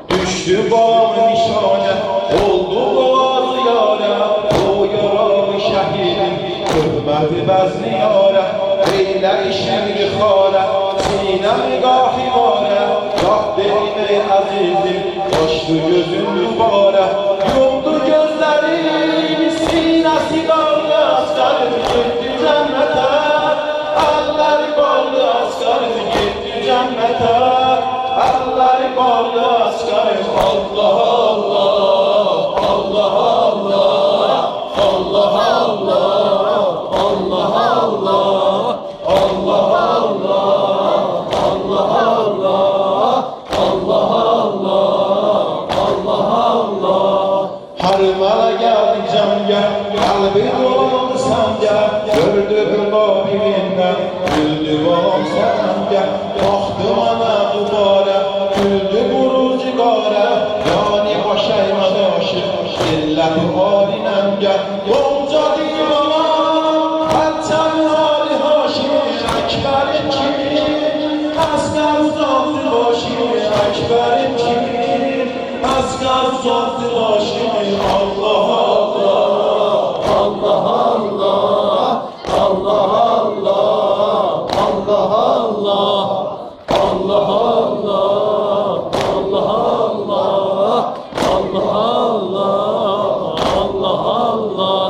Düştü bağımın nişane, oldu boğazı yâre. O yaralı şehidim, hürmeti bezli yâre. Eyle işemli khâre, sinem-i gâhivâre. Gah benim ey azizim, yaşlı gözün mübâre. Yumdu gözlerim, sinesi dağlı asgarım. Gitti cennete, elleri bağlı asgarım. Gitti cennete, elleri bağlı asgarım. Allah Allah, Allah Allah, Allah Allah, Allah Allah, Allah Allah, Allah Allah, Allah Allah. Harmala geldi cemge, kalbi doldu sence. Gördüm babiminden, güldü babam sence. Baktım ana duvara, güldü burul cigara. Yani başaymadı aşık, illeti halinemge. Gonca divana, elçem hali haşim. Ekberim kim, asgar uzattı başım. Ekberim kim, asgar uzattı başım. Allah Allah, Allah Allah, Allah Allah, Allah Allah, Allah Allah, Allah Allah, Allah Allah, Allah.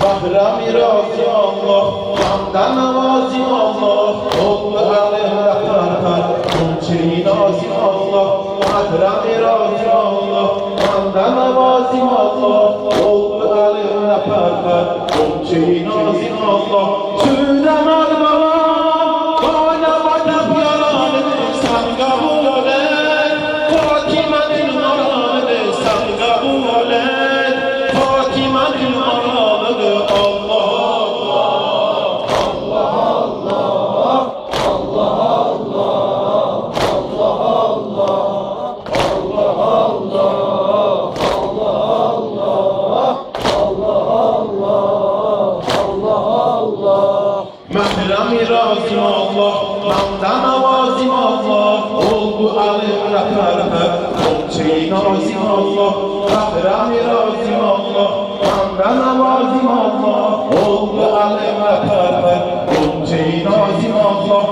Bahra-i razı Allah, hamdan navazi Allah. Oldu aleyhine perper, kumçi nazim Allah. Bahra-i razı Allah, hamdan navazi Allah. Oldu aleyhine perper, kumçi nazim Allah. Tünem al-bala, oynamak yalanı, sen kabul et. Fatime'nin aralı, sen kabul et. Fatime'nin aralı, Allah Allah, Allah Allah, Allah Allah, Allah Allah, Allah Allah. Mehrem-i razim Allah, namdan avazim Allah. Oldu aleyhine perper, kumçi nazim Allah. Mehrem-i razim Allah, namdan avazim Allah. Oldu aleyhine perper, kumçi nazim Allah.